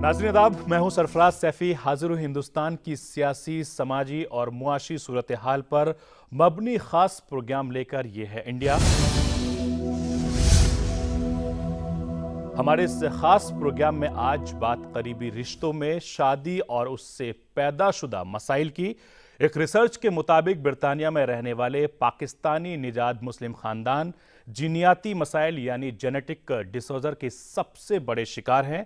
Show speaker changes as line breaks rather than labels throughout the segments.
नाज़रीन आदाब, मैं हूं सरफराज सैफी, हाजिर हूं हिंदुस्तान की सियासी, समाजी और मुआशी सूरत हाल पर मबनी खास प्रोग्राम लेकर। यह है इंडिया। हमारे इस खास प्रोग्राम में आज बात करीबी रिश्तों में शादी और उससे पैदाशुदा मसाइल की। एक रिसर्च के मुताबिक बरतानिया में रहने वाले पाकिस्तानी निजाद मुस्लिम खानदान जीनियाती मसाइल यानी जेनेटिक डिसऑर्डर के सबसे बड़े शिकार हैं।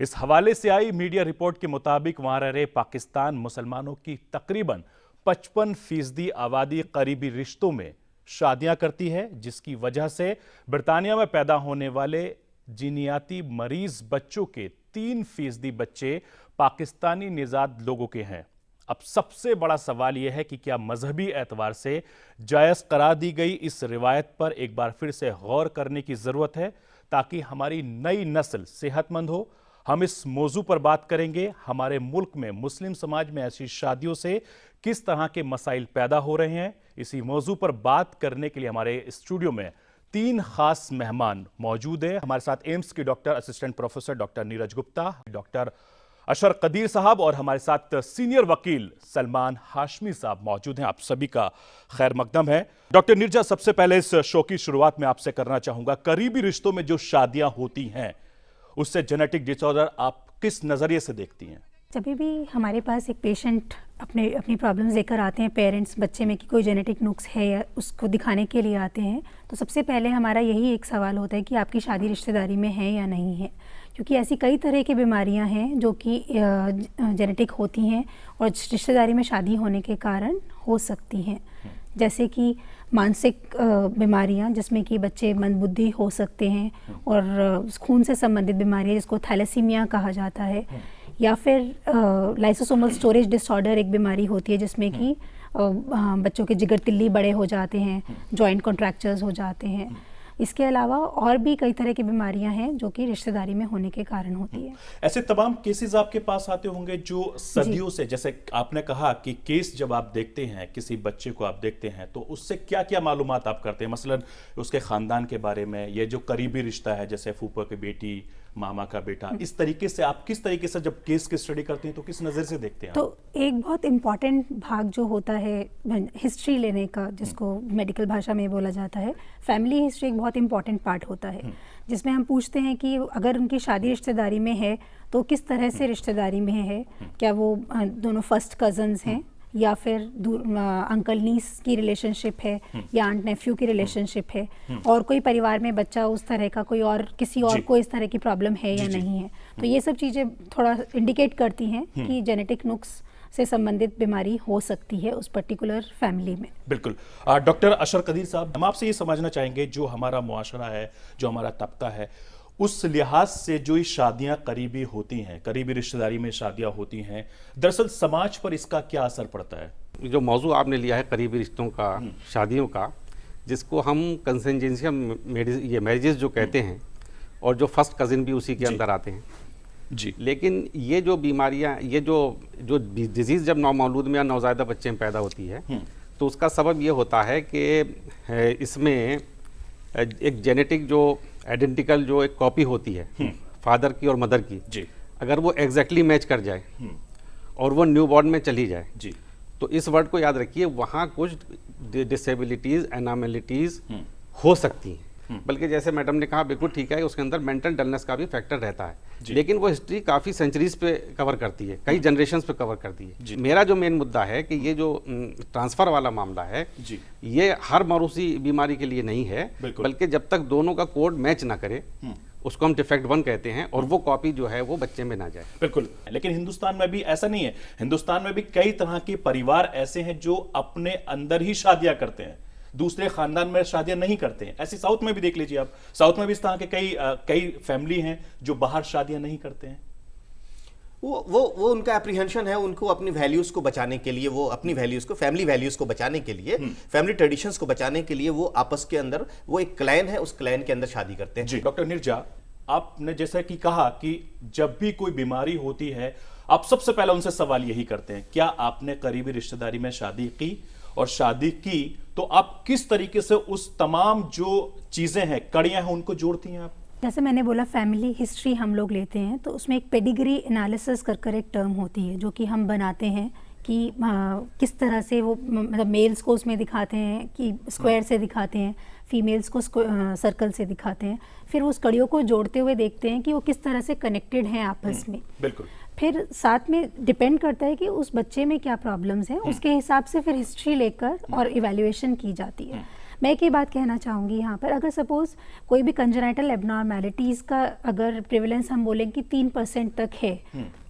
इस हवाले से आई मीडिया रिपोर्ट के मुताबिक वहां रह रहे पाकिस्तान मुसलमानों की तकरीबन 55% आबादी करीबी रिश्तों में शादियां करती है, जिसकी वजह से बरतानिया में पैदा होने वाले जीनियाती मरीज बच्चों के 3% बच्चे पाकिस्तानी निजाद लोगों के हैं। अब सबसे बड़ा सवाल यह है कि क्या मजहबी एतबार से जायज करार दी गई इस रिवायत पर एक बार फिर से गौर करने की जरूरत है ताकि हमारी नई नस्ल सेहतमंद हो। हम इस मौजू पर बात करेंगे। हमारे मुल्क में मुस्लिम समाज में ऐसी शादियों से किस तरह के मसाइल पैदा हो रहे हैं, इसी मौजू पर बात करने के लिए हमारे स्टूडियो में 3 खास मेहमान मौजूद हैं। हमारे साथ एम्स के doctor assistant professor doctor Neeraj Gupta, doctor Ashar Qadir साहब और हमारे साथ सीनियर वकील सलमान हाशमी साहब मौजूद हैं। आप सभी का खैर मकदम है। डॉक्टर नीरजा, सबसे पहले इस शो की शुरुआत में आपसे करना चाहूंगा, करीबी रिश्तों में जो शादियां होती हैं उससे जेनेटिक डिसऑर्डर आप किस नजरिए से देखती हैं?
जब भी हमारे पास एक पेशेंट अपनी प्रॉब्लम्स लेकर आते हैं, पेरेंट्स बच्चे में कि कोई जेनेटिक नुक्स है या उसको दिखाने के लिए आते हैं, तो सबसे पहले हमारा यही एक सवाल होता है कि आपकी शादी रिश्तेदारी में है या नहीं है, क्योंकि ऐसी कई तरह की बीमारियां हैं जो कि जेनेटिक होती हैं और रिश्तेदारी में शादी होने के कारण हो सकती हैं। जैसे कि मानसिक बीमारियां जिसमें कि बच्चे मंदबुद्धि हो सकते हैं, और खून से संबंधित बीमारियां जिसको थैलेसीमिया कहा जाता है, या फिर लाइसोसोमल स्टोरेज डिसऑर्डर एक बीमारी होती है जिसमें कि बच्चों के जिगर तिल्ली बड़े हो जाते हैं, जॉइंट कॉन्ट्रैक्चर्स हो जाते हैं। इसके अलावा और भी कई तरह की बीमारियां हैं जो कि रिश्तेदारी में होने के कारण होती है।
ऐसे तमाम केसेस आपके पास आते होंगे जो सदियों से, जैसे आपने कहा कि केस जब आप देखते हैं, किसी बच्चे को आप देखते हैं तो उससे क्या क्या मालूमात आप करते हैं, मसलन उसके खानदान के बारे में, ये जो करीबी रिश्ता है जैसे फूफा की बेटी, मामा का बेटा, इस तरीके से आप किस तरीके से जब केस की स्टडी करते हैं तो किस नज़र से देखते हैं?
तो एक बहुत इम्पॉर्टेंट भाग जो होता है हिस्ट्री लेने का, जिसको मेडिकल भाषा में बोला जाता है, फैमिली हिस्ट्री एक बहुत इम्पॉर्टेंट पार्ट होता है, जिसमें हम पूछते हैं कि अगर उनकी शादी रिश्तेदारी में है तो किस तरह से रिश्तेदारी में है, क्या वो दोनों फर्स्ट कजन्स हैं या फिर अंकल नीस की रिलेशनशिप है या आंट नेफ्यू की रिलेशनशिप है, और कोई परिवार में बच्चा उस तरह का कोई और किसी और को इस तरह की प्रॉब्लम है या नहीं है। तो ये सब चीज़ें थोड़ा इंडिकेट करती हैं कि जेनेटिक नुक्स से संबंधित बीमारी हो सकती है उस पर्टिकुलर फैमिली में।
बिल्कुल। डॉक्टर अशर कदीर साहब, हम आपसे ये समझना चाहेंगे, जो हमारा मुआशरा है, जो हमारा तबका है, उस लिहाज से जो ये शादियां करीबी होती हैं, करीबी रिश्तेदारी में शादियां होती हैं, दरअसल समाज पर इसका क्या असर पड़ता है?
जो मौजू आपने लिया है करीबी रिश्तों का, शादियों का, जिसको हम कंसेंजेंशियल ये मैरिजेस जो कहते हैं, और जो फर्स्ट कजिन भी उसी के अंदर आते हैं जी। लेकिन ये जो बीमारियां, ये जो डिजीज़ जब नौमौलूद में या नवज़ायदा बच्चे में पैदा होती है तो उसका सबब ये होता है कि इसमें एक जेनेटिक जो आइडेंटिकल जो एक कॉपी होती है फादर की और मदर की जी, अगर वो एग्जैक्टली मैच कर जाए और वो न्यू बॉर्न में चली जाए जी, तो इस वर्ड को याद रखिए, वहाँ कुछ डिसेबिलिटीज़, एनामलिटीज़ हो सकती हैं। बल्कि जैसे मैडम ने कहा, बिल्कुल ठीक है, उसके अंदर मेंटल डलनेस का भी फैक्टर रहता है, लेकिन वो हिस्ट्री काफ़ी सेंचुरीज पे कवर करती है, कई जनरेशंस पे कवर करती है। मेरा जो मेन मुद्दा है कि ये जो ट्रांसफ़र वाला मामला है जी, ये हर मरूसी बीमारी के लिए नहीं है, बल्कि जब तक दोनों का कोड मैच ना करे उसको हम डिफेक्ट 1 कहते हैं, और वो कॉपी जो है वो बच्चे में ना जाए।
बिल्कुल। लेकिन हिंदुस्तान में भी ऐसा नहीं है। हिंदुस्तान में भी कई तरह के परिवार ऐसे हैं जो अपने अंदर ही शादियां करते हैं, दूसरे खानदान में शादियां नहीं करते हैं। ऐसे साउथ में भी देख लीजिए आप, साउथ में भी इस तरह के कई फैमिली हैं जो बाहर शादियां नहीं करते हैं।
वो उनका एप्रीहेंशन है, उनको अपनी वैल्यूज को बचाने के लिए, वो अपनी वैल्यूज को, फैमिली वैल्यूज को बचाने के लिए, फैमिली ट्रेडिशंस को बचाने के लिए वो आपस के अंदर, वो एक क्लैन है, उस क्लैन के अंदर शादी करते हैं
जी। डॉक्टर नीरजा, आपने जैसा कि कहा कि जब भी कोई बीमारी होती है आप सबसे पहले उनसे सवाल यही करते हैं, क्या आपने करीबी रिश्तेदारी में शादी की, और शादी की तो आप किस तरीके से उस तमाम जो चीजें हैं, कड़ियां हैं, उनको जोड़ती हैं आप?
जैसे मैंने बोला फैमिली हिस्ट्री हम लोग लेते हैं तो उसमें एक पेडिग्री एनालिसिस कर एक टर्म होती है जो कि हम बनाते हैं कि किस तरह से वो मतलब मेल्स को उसमें दिखाते हैं कि स्क्वायर से दिखाते हैं, फीमेल्स को सर्कल से दिखाते हैं, फिर उस कड़ियों को जोड़ते हुए देखते हैं कि वो किस तरह से कनेक्टेड हैं आपस में।
बिल्कुल।
फिर साथ में डिपेंड करता है कि उस बच्चे में क्या प्रॉब्लम्स हैं, उसके हिसाब से फिर हिस्ट्री लेकर और इवैल्यूएशन की जाती है। मैं एक ही बात कहना चाहूँगी यहाँ पर, अगर सपोज़ कोई भी कंजेनाइटल एबनॉर्मेलिटीज़ का अगर प्रिवेलेंस हम बोलें कि 3% तक है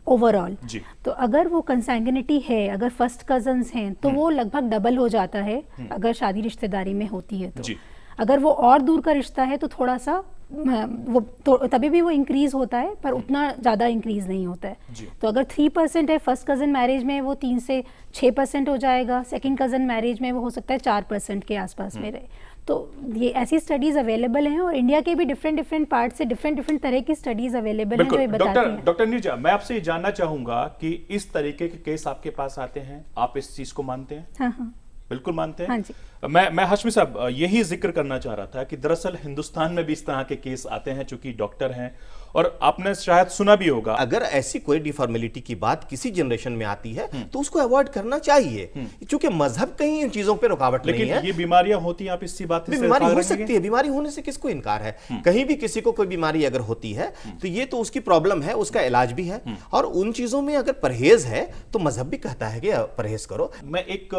ओवरऑल, तो अगर वो कंसैंग्युनिटी है, अगर फर्स्ट कजन्स हैं तो वो लगभग डबल हो जाता है अगर शादी रिश्तेदारी में होती है तो। अगर वो और दूर का रिश्ता है तो थोड़ा सा वो तो तभी भी वो इंक्रीज होता है पर उतना ज़्यादा इंक्रीज नहीं होता है। तो अगर 3% है फर्स्ट कज़न मैरिज में, वो 3 से 6% हो जाएगा, सेकंड कज़न मैरिज में वो हो सकता है 4% के आसपास में रहे। तो ये ऐसी स्टडीज़ अवेलेबल हैं और इंडिया के भी डिफरेंट पार्ट से डिफरेंट तरह की स्टडीज़ अवेलेबल हैं जो ये बताती हैं।
डॉक्टर नीरजा, मैं आपसे ये जानना चाहूँगा कि इस तरीके के केस आपके पास आते हैं, आप इस चीज़ को मानते हैं?
हाँ।
बिल्कुल मानते हैं।
हाँ जी।
मैं हाशमी साहब यही जिक्र करना चाह रहा था कि दरअसल हिंदुस्तान में भी इस तरह के केस आते हैं, चूंकि डॉक्टर हैं और आपने शायद सुना भी होगा।
अगर ऐसी कोई डिफॉर्मेलिटी की बात किसी जनरेशन में आती है तो उसको अवॉइड करना चाहिए, क्योंकि मजहब कहीं इन चीजों पे रुकावट नहीं है।
लेकिन ये बीमारियां होती हैं, आप इसी बात से
बीमारी हो सकती है, बीमारी होने से किसको इनकार है? कहीं भी किसी को कोई बीमारी अगर होती है तो ये तो उसकी प्रॉब्लम है, उसका इलाज भी है, और उन चीजों में अगर परहेज है तो मजहब भी कहता है कि परहेज करो।
मैं एक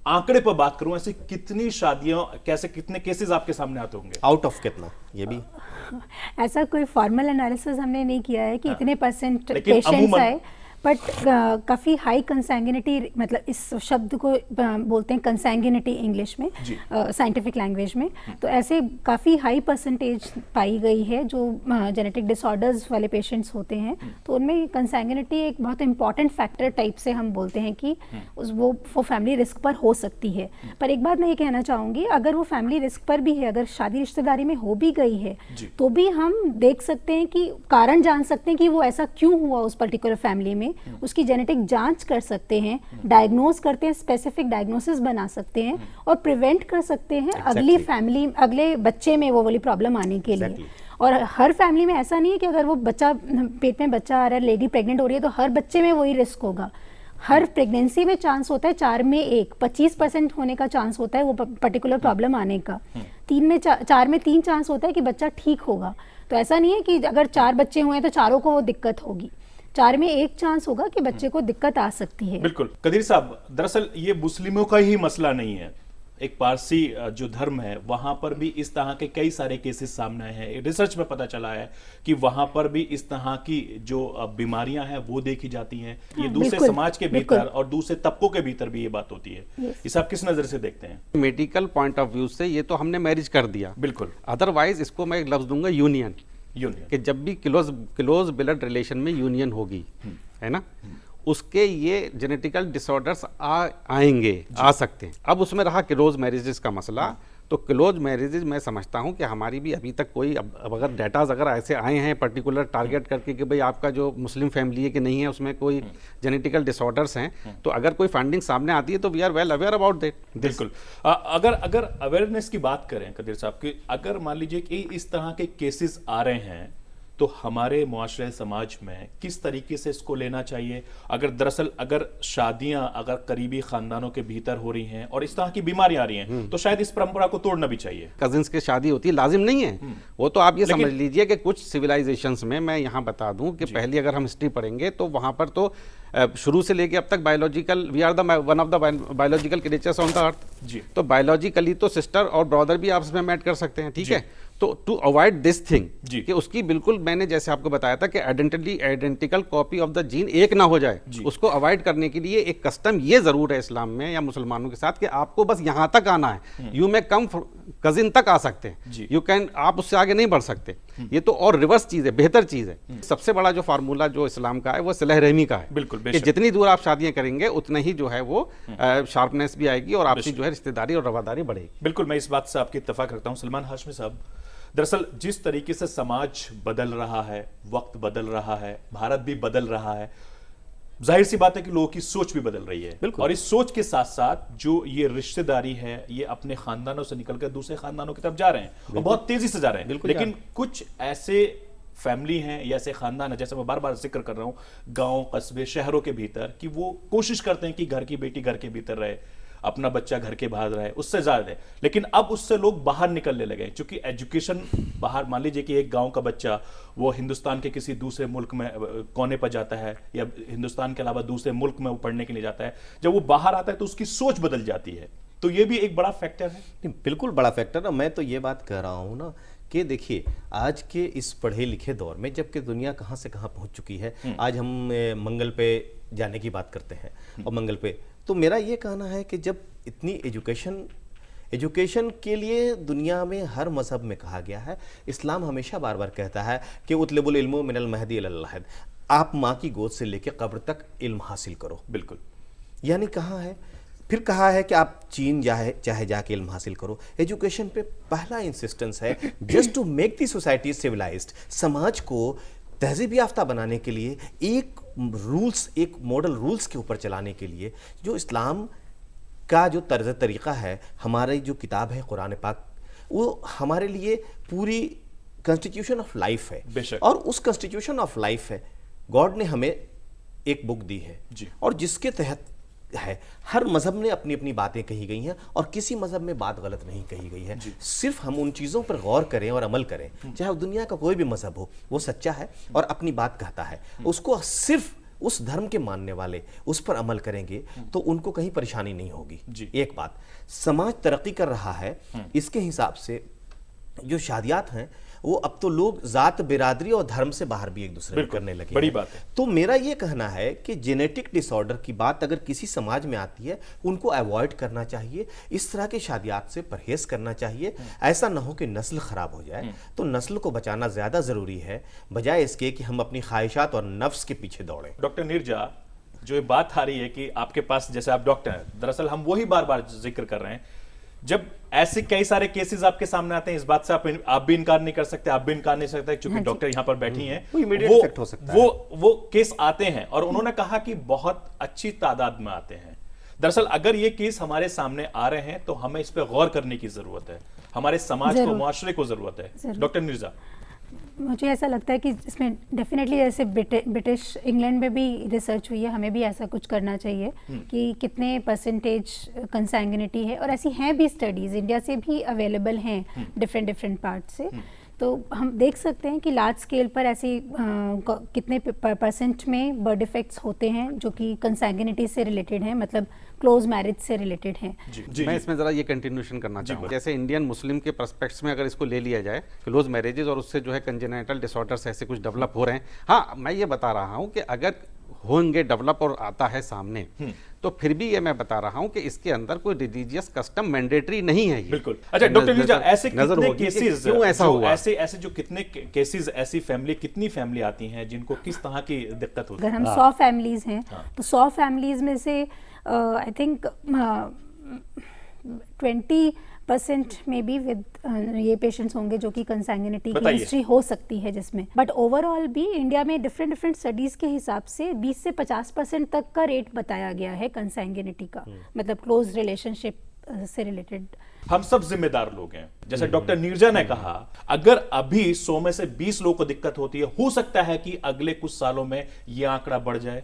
आंकड़े पर बात करूं, ऐसी कितनी शादियां, कैसे कितने केसेस आपके सामने आते होंगे?
आउट ऑफ कितना, ये भी
ऐसा कोई फॉर्मल एनालिसिस हमने नहीं किया है कि इतने परसेंट
लेकिन
पेशेंट्स आए, बट काफ़ी हाई कंसैंगिनिटी, मतलब इस शब्द को बोलते हैं कंसैंगिनिटी इंग्लिश में, साइंटिफिक लैंग्वेज में। तो ऐसे काफ़ी हाई परसेंटेज पाई गई है जो जेनेटिक डिसऑर्डर्स वाले पेशेंट्स होते हैं। तो उनमें कंसैंगिनिटी एक बहुत इंपॉर्टेंट फैक्टर टाइप से हम बोलते हैं कि वो फैमिली रिस्क पर हो सकती है। पर एक बात मैं ये कहना चाहूँगी, अगर वो फैमिली रिस्क पर भी है, अगर शादी रिश्तेदारी में हो भी गई है तो भी हम देख सकते हैं कि कारण जान सकते हैं कि वो ऐसा क्यों हुआ उस पर्टिकुलर फैमिली में, उसकी जेनेटिक जांच कर सकते हैं, डायग्नोज करते हैं, स्पेसिफिक डायग्नोसिस बना सकते हैं और प्रिवेंट कर सकते हैं अगली फैमिली, अगले बच्चे में वो वाली प्रॉब्लम आने के लिए। और हर फैमिली में ऐसा नहीं है कि अगर वो बच्चा, पेट में बच्चा आ रहा है, लेडी प्रेग्नेंट हो रही है तो हर बच्चे में वही रिस्क होगा। हर प्रेगनेंसी में चांस होता है 4 में 1, 25% होने का चांस होता है वो पर्टिकुलर प्रॉब्लम आने का। 4 में 3 चांस होता है कि बच्चा ठीक होगा। तो ऐसा नहीं है कि अगर 4 बच्चे हुए हैं तो चारों को वो दिक्कत होगी, 4 में 1 चांस होगा कि बच्चे को दिक्कत आ सकती है।
बिल्कुल। कदीर साहब, दरअसल ये मुस्लिमों का ही मसला नहीं है, एक पारसी जो धर्म है वहां पर भी इस तरह के कई सारे केसेस सामने आए हैं। रिसर्च में पता चला है कि वहां पर भी इस तरह की जो बीमारियां हैं वो देखी जाती हैं। ये दूसरे समाज के भीतर और दूसरे तबकों के भीतर भी ये बात होती है। इस आप किस नजर से देखते हैं?
मेडिकल पॉइंट ऑफ व्यू से ये तो हमने मैरिज कर दिया,
बिल्कुल।
अदरवाइज इसको मैं एक लफ्ज दूंगा यूनियन, कि जब भी क्लोज ब्लड रिलेशन में यूनियन होगी, है ना, उसके ये जेनेटिकल डिसऑर्डर्स आएंगे, आ सकते हैं। अब उसमें रहा क्लोज मैरिजेस का मसला, तो क्लोज मैरिजेज मैं समझता हूं कि हमारी भी अभी तक कोई, अब अगर डाटाज अगर ऐसे आए हैं पर्टिकुलर टारगेट करके कि भाई आपका जो मुस्लिम फैमिली है कि नहीं है, उसमें कोई जेनेटिकल डिसऑर्डर्स हैं, तो अगर कोई फाइंडिंग सामने आती है तो we are well aware about that.
बिल्कुल। अगर अवेयरनेस की बात करें कदीर साहब की, अगर मान लीजिए कि इस तरह के केसेस आ रहे हैं तो हमारे मुआशरे समाज में किस तरीके से इसको लेना चाहिए? अगर शादियां अगर करीबी खानदानों के भीतर हो रही हैं और इस तरह की बीमारियां आ रही हैं तो शायद इस परंपरा को तोड़ना भी चाहिए।
कजिन्स की शादी होती है, लाजिम नहीं है वो, तो आप ये समझ लीजिए कि कुछ सिविलाइजेशंस में, मैं यहाँ बता दूं कि पहले अगर हम हिस्ट्री पढ़ेंगे तो वहां पर तो शुरू से लेके अब तक biological, we are the one of the biological creatures on the earth. तो बायोलॉजिकली तो सिस्टर और ब्रदर भी आपस में मैट कर सकते हैं, ठीक है। तो टू अवॉइड दिस थिंग कि उसकी बिल्कुल, मैंने जैसे आपको बताया था कि identical copy of the gene एक ना हो जाए, उसको अवॉइड करने के लिए एक कस्टम ये जरूर है इस्लाम में या मुसलमानों के साथ कि आपको बस यहां तक आना है, यू मे कम कजिन तक आ सकते हैं, यू कैन, आप उससे आगे नहीं बढ़ सकते। ये तो और रिवर्स चीज है, बेहतर चीज है। सबसे बड़ा जो फार्मूला जो इस्लाम का है वो सलह रहमी का है,
बिल्कुल,
कि जितनी दूर आप शादियां करेंगे उतना ही जो है वो शार्पनेस भी आएगी और आपकी जो है रिश्तेदारी और रवादारी बढ़ेगी।
बिल्कुल, मैं इस बात से आपकी इत्तेफाक रखता हूं। सलमान हाशमी साहब, दरअसल जिस तरीके से समाज बदल रहा है, वक्त बदल रहा है, भारत भी बदल रहा है, जाहिर सी बात है कि लोगों की सोच भी बदल रही है,
बिल्कुल।
और इस सोच के साथ साथ जो ये रिश्तेदारी है ये अपने खानदानों से निकलकर दूसरे खानदानों की तरफ जा रहे हैं और बहुत तेजी से जा रहे हैं।
बिल्कुल
लेकिन कुछ ऐसे फैमिली हैं या ऐसे खानदान है, जैसे मैं बार बार जिक्र कर रहा हूं, गांव, कस्बे, शहरों के भीतर, कि वो कोशिश करते हैं कि घर की बेटी घर के भीतर रहे, अपना बच्चा घर के बाहर रहे, उससे ज्यादा है। लेकिन अब उससे लोग बाहर निकलने लगे हैं, क्योंकि एजुकेशन बाहर, मान लीजिए कि एक गांव का बच्चा वो हिंदुस्तान के किसी दूसरे मुल्क में कोने पर जाता है, या हिंदुस्तान के अलावा दूसरे मुल्क में वो पढ़ने के लिए जाता है, जब वो बाहर आता है तो उसकी सोच बदल जाती है। तो ये भी एक बड़ा फैक्टर है।
नहीं, बिल्कुल बड़ा फैक्टर है। मैं तो ये बात कह रहा हूँ ना कि देखिए, आज के इस पढ़े लिखे दौर में, जबकि दुनिया कहाँ से कहाँ पहुँच चुकी है, आज हम मंगल पे जाने की बात करते हैं और मंगल पे, तो मेरा ये कहना है कि जब इतनी एजुकेशन के लिए दुनिया में हर मजहब में कहा गया है, इस्लाम हमेशा बार बार कहता है कि उतलबुल इल्मु मिनल महदी इलल लहद, आप माँ की गोद से लेकर कब्र तक इल्म हासिल करो।
बिल्कुल।
यानी कहाँ है, फिर कहा है कि आप चीन चाहे जाके इल्म हासिल करो। एजुकेशन पे पहला इंसिस्टेंस है just to make the society civilized, समाज को तहजीब याफ्ता बनाने के लिए, एक रूल्स, एक मॉडल रूल्स के ऊपर चलाने के लिए, जो इस्लाम का जो तर्ज तरीक़ा है, हमारी जो किताब है कुरान पाक, वो हमारे लिए पूरी कॉन्स्टिट्यूशन ऑफ लाइफ है।
बेशक।
और उस कॉन्स्टिट्यूशन ऑफ लाइफ है, गॉड ने हमें एक बुक दी है
जी।
और जिसके तहत है हर मजहब ने अपनी अपनी बातें कही गई हैं, और किसी मजहब में बात गलत नहीं कही गई है। सिर्फ हम उन चीज़ों पर गौर करें और अमल करें, चाहे दुनिया का कोई भी मजहब हो, वो सच्चा है और अपनी बात कहता है, उसको सिर्फ उस धर्म के मानने वाले उस पर अमल करेंगे तो उनको कहीं परेशानी नहीं होगी। एक बात, समाज तरक्की कर रहा है, इसके हिसाब से जो शादियात हैं वो अब तो लोग जात, बिरादरी और धर्म से बाहर भी एक दूसरे को करने लगे।
बड़ी बात है।
तो मेरा ये कहना है कि जेनेटिक डिसऑर्डर की बात अगर किसी समाज में आती है, उनको अवॉइड करना चाहिए, इस तरह के शादियात से परहेज करना चाहिए। ऐसा ना हो कि नस्ल खराब हो जाए, तो नस्ल को बचाना ज्यादा जरूरी है, बजाय इसके कि हम अपनी ख्वाहिशात और नफ्स के पीछे दौड़ें।
डॉक्टर नीरजा, जो ये बात आ रही है कि आपके पास, जैसे आप डॉक्टर हैं, दरअसल हम वही बार बार जिक्र कर रहे हैं, जब ऐसे कई सारे केसेस आपके सामने आते हैं, इस बात से आप भी इनकार नहीं कर सकते, आप भी इनकार नहीं सकते, क्योंकि डॉक्टर यहाँ पर बैठी हैं,
वो immediate effect हो सकता है।
वो केस आते हैं, और उन्होंने कहा कि बहुत अच्छी तादाद में आते हैं। दरअसल अगर ये केस हमारे सामने आ रहे हैं तो हमें इस पर गौर करने की जरूरत है, हमारे समाज को, मुआशरे को जरूरत है। डॉक्टर मिर्जा,
मुझे ऐसा लगता है कि इसमें डेफिनेटली, जैसे ब्रिटिश इंग्लैंड में भी रिसर्च हुई है, हमें भी ऐसा कुछ करना चाहिए कि कितने परसेंटेज कंसैंग्यूनिटी है, और ऐसी हैं भी स्टडीज़, इंडिया से भी अवेलेबल हैं डिफरेंट पार्ट से। तो हम देख सकते हैं कि लार्ज स्केल पर ऐसी कितने परसेंट में बर्थ डिफेक्ट्स होते हैं जो कि कंसैंग्यूनिटी से रिलेटेड हैं, मतलब क्लोज मैरिज से रिलेटेड हैं।
मैं इसमें ज़रा ये कंटिन्यूशन करना चाहूँगा। जैसे इंडियन मुस्लिम के पर्सपेक्ट्स में अगर इसको ले लिया जाए, क्लोज मैरिजेज और उससे जो है कंजेनिटल डिसऑर्डर्स ऐसे कुछ डेवलप हो रहे हैं। हाँ, मैं ये बता रहा हूँ कि अगर होंगे डेवलप और आता है सामने, तो फिर भी ये मैं बता रहा हूं कि इसके अंदर कोई रिलीजियस कस्टम मैंडेटरी नहीं है।
बिल्कुल। अच्छा डॉक्टर नीरजा, ऐसे कितने केसेस,
क्यों ऐसा हुआ?
ऐसे जो कितने केसेस, ऐसी फैमिली, कितनी फैमिली आती हैं जिनको किस तरह की दिक्कत होती है?
अगर हम 100 फैमिलीज हैं तो 100 फैमिलीज में से आई थिंक 20% में भी विद ये पेशेंट्स होंगे जो कि कंसैंग्यूनिटी की हिस्ट्री हो सकती है जिसमें, बट ओवरऑल भी इंडिया में डिफरेंट स्टडीज के हिसाब से 20 से 50% तक का रेट बताया गया है कंसैंग्यूनिटी का, मतलब क्लोज रिलेशनशिप से रिलेटेड।
हम सब जिम्मेदार लोग हैं, जैसे डॉक्टर नीरजा ने कहा, अगर अभी 100 में से 20 लोगों को दिक्कत होती है, हो सकता है कि अगले कुछ सालों में ये आंकड़ा बढ़ जाए।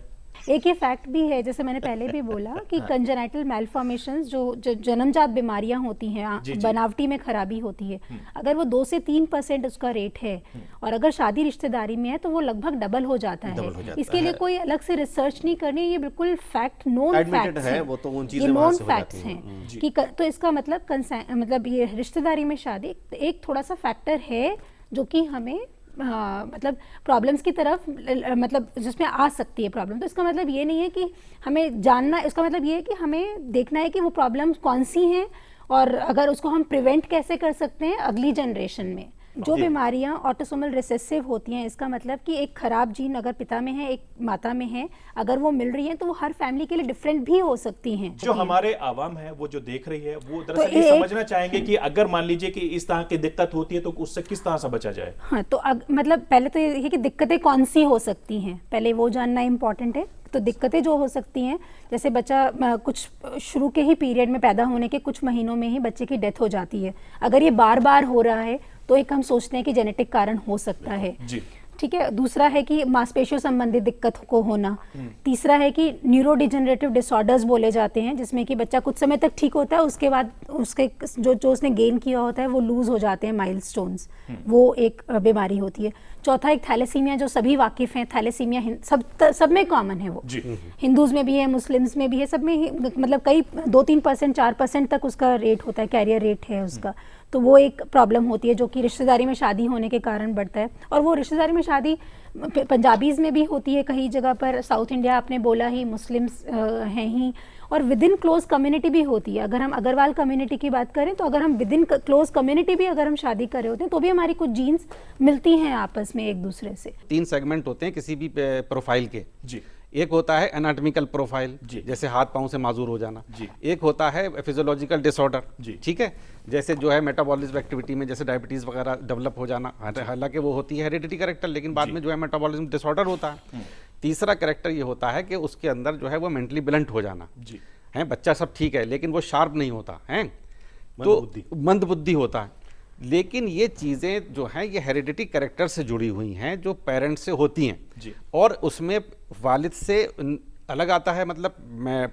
एक ये फैक्ट भी है, जैसे मैंने पहले भी बोला कि कंजेनाइटल मैलफॉर्मेशंस जो जन्मजात बीमारियां होती हैं, बनावटी में खराबी होती है, अगर वो 2 से 3% उसका रेट है, और अगर शादी रिश्तेदारी में है तो वो लगभग डबल हो जाता है। इसके लिए कोई अलग से रिसर्च नहीं करनी, ये बिल्कुल फैक्ट, नोन फैक्ट्स हैं,
वो तो उन
ये नोन फैक्ट्स हैं कि तो इसका मतलब ये रिश्तेदारी में शादी एक थोड़ा सा फैक्टर है जो कि हमें मतलब प्रॉब्लम्स की तरफ, मतलब जिसमें आ सकती है प्रॉब्लम। तो इसका मतलब ये नहीं है कि हमें जानना, इसका मतलब ये है कि हमें देखना है कि वो प्रॉब्लम्स कौन सी हैं और अगर उसको हम प्रिवेंट कैसे कर सकते हैं अगली जनरेशन में। जो बीमारियां ऑटोसोमल रिसेसिव होती हैं, इसका मतलब कि एक खराब जीन अगर पिता में है, एक माता में है, अगर वो मिल रही है तो वो हर फैमिली के लिए डिफरेंट भी हो सकती हैं।
जो हमारे आवाम है, वो जो देख रही है, वो दरअसल ये समझना चाहेंगे कि अगर मान लीजिए कि इस तरह की दिक्कत होती है तो उससे किस तरह से बचा जाए।
हाँ, तो मतलब पहले तो ये है कि दिक्कतें कौन सी हो सकती हैं, पहले वो जानना इम्पोर्टेंट है। तो दिक्कतें जो हो सकती हैं, जैसे बच्चा कुछ शुरू के ही पीरियड में पैदा होने के कुछ महीनों में ही बच्चे की डेथ हो जाती है। अगर ये बार बार हो रहा है तो एक हम सोचते हैं कि जेनेटिक कारण हो सकता है
जी।
ठीक है। दूसरा है कि मांसपेशियों संबंधित दिक्कत को होना। तीसरा है कि न्यूरोडिजेनरेटिव डिसऑर्डर्स बोले जाते हैं, जिसमें कि बच्चा कुछ समय तक ठीक होता है, उसके बाद उसके जो उसने गेन किया होता है वो लूज हो जाते हैं माइलस्टोन्स, वो एक बीमारी होती है। चौथा एक थैलेसीमिया, जो सभी वाकिफ हैं, थैलेसीमिया सब में कॉमन है वो, हिंदूज में भी है, मुस्लिम्स में भी है, सब में ही मतलब कई 2-3%, 4% तक उसका रेट होता है, कैरियर रेट है उसका। तो वो एक प्रॉब्लम होती है जो कि रिश्तेदारी में शादी होने के कारण बढ़ता है। और वो रिश्तेदारी में शादी पंजाबीज़ में भी होती है कई जगह पर, साउथ इंडिया आपने बोला ही, मुस्लिम्स हैं ही, और विद इन क्लोज कम्युनिटी भी होती है। अगर हम अग्रवाल कम्युनिटी की बात करें तो अगर हम विद इन क्लोज कम्युनिटी भी अगर हम शादी कर रहे होते हैं तो भी हमारी कुछ जीन्स मिलती हैं आपस में एक दूसरे से।
3 सेगमेंट होते हैं किसी भी प्रोफाइल के
जी।
एक होता है एनाटॉमिकल प्रोफाइल, जैसे हाथ पांव से माजूर हो जाना। एक होता है फिजियोलॉजिकल डिसऑर्डर, ठीक है, जैसे जो है मेटाबॉलिज्म एक्टिविटी में जैसे डायबिटीज वगैरह डेवलप हो जाना, हालांकि वो होती है हेरिडिटी कैरेक्टर, लेकिन बाद में जो है मेटाबॉलिज्म डिसऑर्डर होता है। तीसरा कैरेक्टर ये होता है कि उसके अंदर जो है वो मेंटली ब्लंट हो जाना है, बच्चा सब ठीक है लेकिन वो शार्प नहीं होता है, तो मंद बुद्धि होता है। लेकिन ये चीज़ें जो हैं ये हेरिडिटी कैरेक्टर से जुड़ी हुई हैं, जो पेरेंट्स से होती हैं, और उसमें वालिद से अलग आता है, मतलब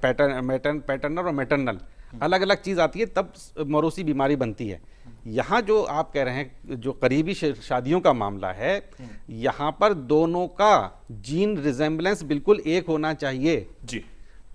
पैटर्नल और मैटरनल अलग अलग चीज़ आती है, तब मौरूसी बीमारी बनती है। यहाँ जो आप कह रहे हैं जो करीबी शादियों का मामला है, यहाँ पर दोनों का जीन रिजेम्बलेंस बिल्कुल एक होना चाहिए जी,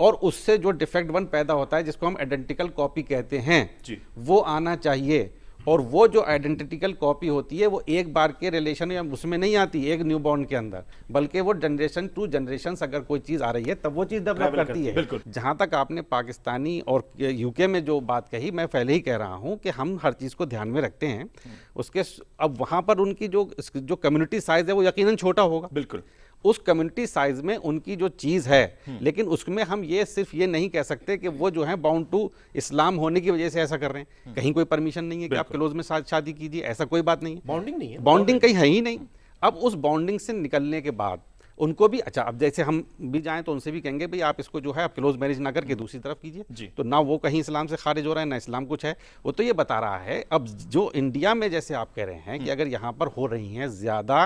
और उससे जो डिफेक्ट 1 पैदा होता है जिसको हम आइडेंटिकल कॉपी कहते हैं जी, वो आना चाहिए। और वो जो आइडेंटिकल कॉपी होती है वो एक बार के रिलेशन या उसमें नहीं आती एक न्यूबॉर्न के अंदर, बल्कि वो जनरेशन टू जनरेशन अगर कोई चीज़ आ रही है तब वो चीज़ डेवलप करती है। जहाँ तक आपने पाकिस्तानी और यूके में जो बात कही, मैं पहले ही कह रहा हूँ कि हम हर चीज़ को ध्यान में रखते हैं उसके। अब वहाँ पर उनकी जो कम्युनिटी साइज़ है वो यकीनन छोटा होगा, बिल्कुल उस कम्युनिटी साइज में उनकी जो चीज़ है, लेकिन उसमें हम ये सिर्फ ये नहीं कह सकते कि वो जो है बाउंड टू इस्लाम होने की वजह से ऐसा कर रहे हैं। कहीं कोई परमिशन नहीं है कि आप क्लोज में शादी कीजिए, ऐसा कोई बात नहीं है,
बॉन्डिंग नहीं है,
बॉन्डिंग कहीं है ही नहीं। अब उस बॉन्डिंग से निकलने के बाद उनको भी अच्छा, अब जैसे हम भी जाएं तो उनसे भी कहेंगे भाई आप इसको जो है आप क्लोज मैरिज ना करके दूसरी तरफ कीजिए, तो ना वो कहीं इस्लाम से खारिज हो रहा है ना इस्लाम कुछ है, वो तो ये बता रहा है। अब जो इंडिया में जैसे आप कह रहे हैं कि अगर यहाँ पर हो रही हैं ज्यादा,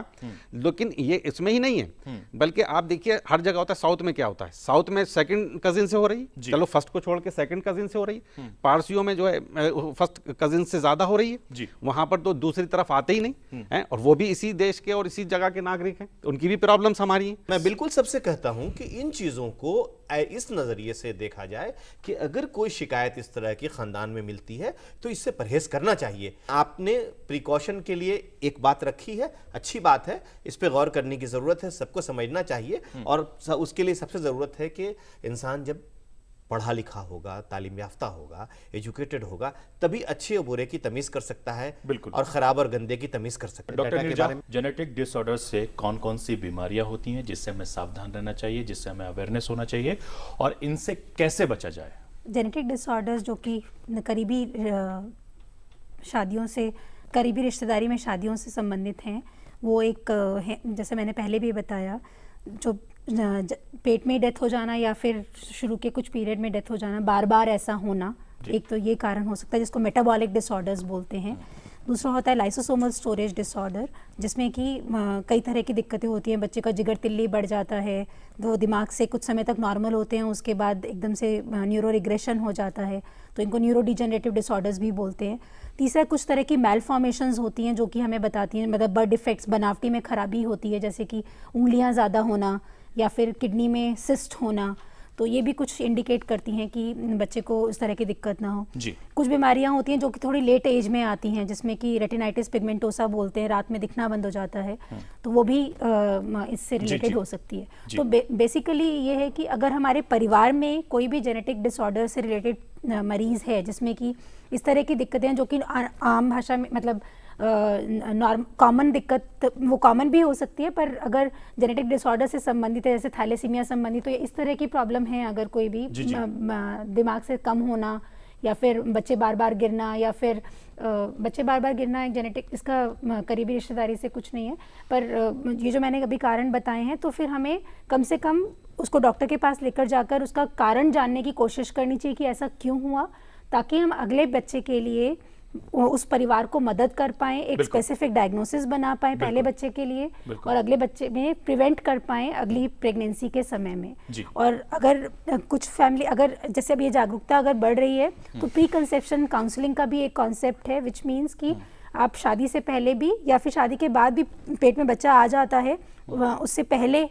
लेकिन ये इसमें ही नहीं है, बल्कि आप देखिए हर जगह होता है। साउथ में क्या होता है, साउथ में सेकंड कजिन से हो रही, चलो फर्स्ट को छोड़ के सेकंड कजिन से हो रही, पारसियों में जो है फर्स्ट कजिन से ज्यादा हो रही है, वहां पर तो दूसरी तरफ आते ही नहीं है, और वो भी इसी देश के और इसी जगह के नागरिक हैं, तो उनकी भी प्रॉब्लम्स हमारी।
मैं बिल्कुल सबसे कहता हूं कि इन चीजों को इस नजरिए से देखा जाए कि अगर कोई शिकायत इस तरह की खानदान में मिलती है तो इससे परहेज करना चाहिए। आपने प्रिकॉशन के लिए एक बात रखी है, अच्छी बात है, इस पे गौर करने की जरूरत है, सबको समझना चाहिए। और उसके लिए सबसे जरूरत है कि इंसान जब पढ़ा लिखा होगा, तालीम याफ्ता होगा, एजुकेटेड होगा, तभी अच्छे और बुरे की तमीज कर सकता है, बिल्कुल, और खराब और गंदे की तमीज कर सकता है।
डॉक्टर नीरजा, जेनेटिक डिसऑर्डर से कौन कौन सी बीमारियां होती हैं जिससे हमें सावधान रहना चाहिए, जिससे हमें अवेयरनेस होना चाहिए, और इनसे कैसे बचा जाए?
जेनेटिक डिसऑर्डर्स जो कि करीबी शादियों से, करीबी रिश्तेदारी में शादियों से संबंधित हैं, वो एक है, जैसे मैंने पहले भी बताया, जो पेट में डेथ हो जाना या फिर शुरू के कुछ पीरियड में डेथ हो जाना, बार बार ऐसा होना, एक तो ये कारण हो सकता है जिसको मेटाबॉलिक डिसऑर्डर्स बोलते हैं। दूसरा होता है लाइसोसोमल स्टोरेज डिसऑर्डर, जिसमें कि कई तरह की दिक्कतें होती हैं। बच्चे का जिगर तिल्ली बढ़ जाता है, वो दिमाग से कुछ समय तक नॉर्मल होते हैं, उसके बाद एकदम से न्यूरो रिग्रेशन हो जाता है, तो इनको न्यूरो डिजेनरेटिव डिसऑर्डर्स भी बोलते हैं। तीसरा कुछ तरह की मैलफॉर्मेशंस होती हैं जो कि हमें बताती हैं, मतलब बर्थ डिफेक्ट्स, बनावटी में खराबी होती है, जैसे कि उंगलियां ज़्यादा होना या फिर किडनी में सिस्ट होना, तो ये भी कुछ इंडिकेट करती हैं कि बच्चे को इस तरह की दिक्कत ना हो जी। कुछ बीमारियां होती हैं जो कि थोड़ी लेट एज में आती हैं, जिसमें कि रेटिनाइटिस पिगमेंटोसा बोलते हैं, रात में दिखना बंद हो जाता है, तो वो भी इससे रिलेटेड हो सकती है। तो बेसिकली ये है कि अगर हमारे परिवार में कोई भी जेनेटिक डिसऑर्डर से रिलेटेड मरीज़ है जिसमें कि इस तरह की दिक्कतें हैं जो कि आम भाषा में मतलब कॉमन दिक्कत, वो कॉमन भी हो सकती है, पर अगर जेनेटिक डिसऑर्डर से संबंधित है, जैसे थैलेसीमिया संबंधित, तो इस तरह की प्रॉब्लम है, अगर कोई भी दिमाग से कम होना या फिर बच्चे बार बार गिरना, या फिर बच्चे बार बार गिरना एक जेनेटिक, इसका करीबी रिश्तेदारी से कुछ नहीं है, पर ये जो मैंने अभी कारण बताए हैं, तो फिर हमें कम से कम उसको डॉक्टर के पास लेकर जाकर उसका कारण जानने की कोशिश करनी चाहिए कि ऐसा क्यों हुआ, ताकि हम अगले बच्चे के लिए उस परिवार को मदद कर पाएं, एक स्पेसिफिक डायग्नोसिस बना पाएं पहले बच्चे के लिए, और अगले बच्चे में प्रिवेंट कर पाएं अगली प्रेगनेंसी के समय में। और अगर कुछ फैमिली, अगर जैसे अब ये जागरूकता अगर बढ़ रही है, तो प्री कंसेप्शन काउंसलिंग का भी एक कॉन्सेप्ट है, विच मीन्स कि आप शादी से पहले भी या फिर शादी के बाद भी पेट में बच्चा आ जाता है, उससे पहले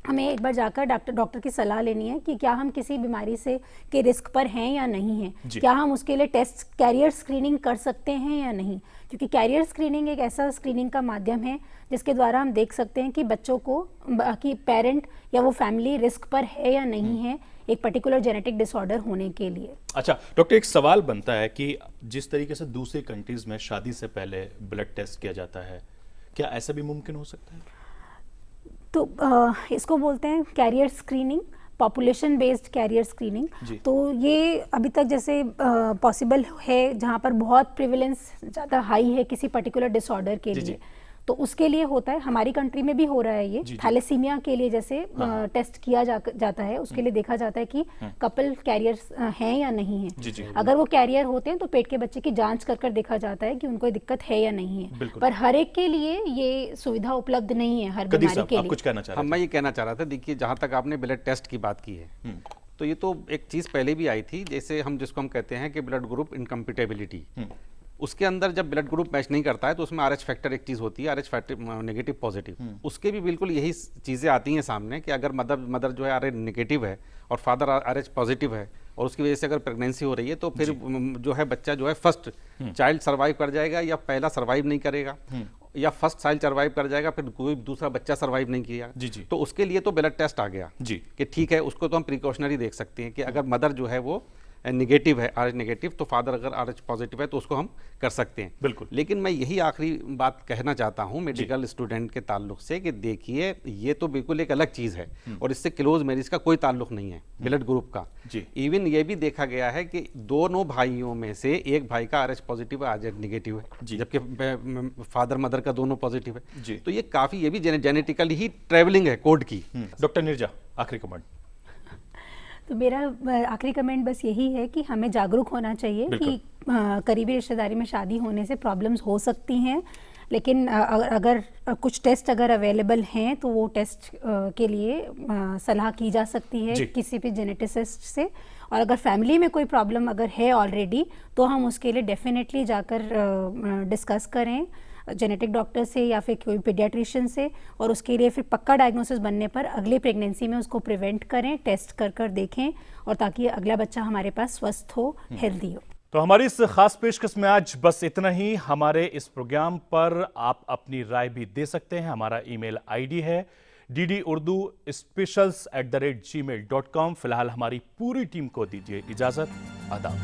हमें एक बार जाकर डॉक्टर की सलाह लेनी है कि क्या हम किसी बीमारी से के रिस्क पर हैं या नहीं हैं, क्या हम उसके लिए टेस्ट कैरियर स्क्रीनिंग कर सकते हैं या नहीं, क्योंकि कैरियर स्क्रीनिंग एक ऐसा स्क्रीनिंग का माध्यम है जिसके द्वारा हम देख सकते हैं कि बच्चों को कि पेरेंट या वो फैमिली रिस्क पर है या नहीं है एक पर्टिकुलर जेनेटिक डिसऑर्डर होने के लिए।
अच्छा डॉक्टर, एक सवाल बनता है कि जिस तरीके से दूसरी कंट्रीज में शादी से पहले ब्लड टेस्ट किया जाता है, क्या ऐसा भी मुमकिन हो सकता है?
तो इसको बोलते हैं carrier screening, population based carrier screening. तो ये अभी तक जैसे पॉसिबल है जहाँ पर बहुत प्रिविलेंस ज़्यादा हाई है किसी पर्टिकुलर डिसऑर्डर के लिए, तो उसके लिए होता है। हमारी कंट्री में भी हो रहा है ये, थैलेसीमिया के लिए जैसे टेस्ट किया जाता है, उसके लिए देखा जाता है कि कपल कैरियर्स हैं या नहीं है। अगर वो कैरियर होते हैं तो पेट के बच्चे की जांच कर देखा जाता है कि उनको दिक्कत है या नहीं है, पर हर एक के लिए ये सुविधा उपलब्ध नहीं है हर बीमारी के लिए।
कुछ कहना चाह रहे थे?
मैं ये कहना चाह रहा था, देखिए जहाँ तक आपने ब्लड टेस्ट की बात की है, तो ये तो एक चीज़ पहले भी आई थी, जैसे जिसको हम कहते हैं कि ब्लड ग्रुप इनकम्पिटेबिलिटी। उसके अंदर जब ब्लड ग्रुप मैच नहीं करता है तो उसमें RH फैक्टर एक चीज़ होती है, RH फैक्टर नेगेटिव पॉजिटिव, उसके भी बिल्कुल यही चीज़ें आती हैं सामने कि अगर मदर जो है RH नेगेटिव है और फादर RH पॉजिटिव है और उसकी वजह से अगर प्रेगनेंसी हो रही है तो फिर जो है बच्चा जो है फर्स्ट चाइल्ड सर्वाइव कर जाएगा या पहला सर्वाइव नहीं करेगा, या फर्स्ट चाइल्ड सर्वाइव कर जाएगा फिर कोई दूसरा बच्चा सर्वाइव नहीं किया। तो उसके लिए तो ब्लड टेस्ट आ गया कि ठीक है, उसको तो हम प्रिकॉशनरी देख सकते हैं कि अगर मदर जो है वो नेगेटिव है, RH नेगेटिव, तो फादर अगर RH पॉजिटिव है तो उसको हम कर सकते हैं।
बिल्कुल।
लेकिन मैं यही आखिरी बात कहना चाहता हूं मेडिकल स्टूडेंट के ताल्लुक से कि देखिए ये तो बिल्कुल एक अलग चीज़ है और इससे क्लोज मैरिज का कोई ताल्लुक नहीं है ब्लड ग्रुप का। इवन ये भी देखा गया है कि दोनों भाइयों में से एक भाई का RH पॉजिटिव है, RH नेगेटिव है, जबकि फादर मदर का दोनों पॉजिटिव है। तो ये काफ़ी, ये भी जेनेटिकली ही ट्रेवलिंग है कोड की।
डॉक्टर नीरजा, आखिरी कमेंट।
तो मेरा आखिरी कमेंट बस यही है कि हमें जागरूक होना चाहिए कि करीबी रिश्तेदारी में शादी होने से प्रॉब्लम्स हो सकती हैं, लेकिन अगर कुछ टेस्ट अगर अवेलेबल हैं तो वो टेस्ट के लिए सलाह की जा सकती है किसी भी जेनेटिसिस्ट से। और अगर फैमिली में कोई प्रॉब्लम अगर है ऑलरेडी तो हम उसके लिए डेफिनेटली जाकर डिस्कस करें जेनेटिक डॉक्टर से या फिर कोई पीडियाट्रिशियन से, और उसके लिए फिर पक्का डायग्नोसिस बनने पर अगले प्रेगनेंसी में उसको प्रिवेंट करें, टेस्ट कर देखें, और ताकि अगला बच्चा हमारे पास स्वस्थ हो, हेल्दी हो।
तो हमारी इस खास पेशकश में आज बस इतना ही। हमारे इस प्रोग्राम पर आप अपनी राय भी दे सकते हैं। हमारा ईमेल ID है ddurduspecials@gmail.com। फिलहाल हमारी पूरी टीम को दीजिए इजाजत। आदाब।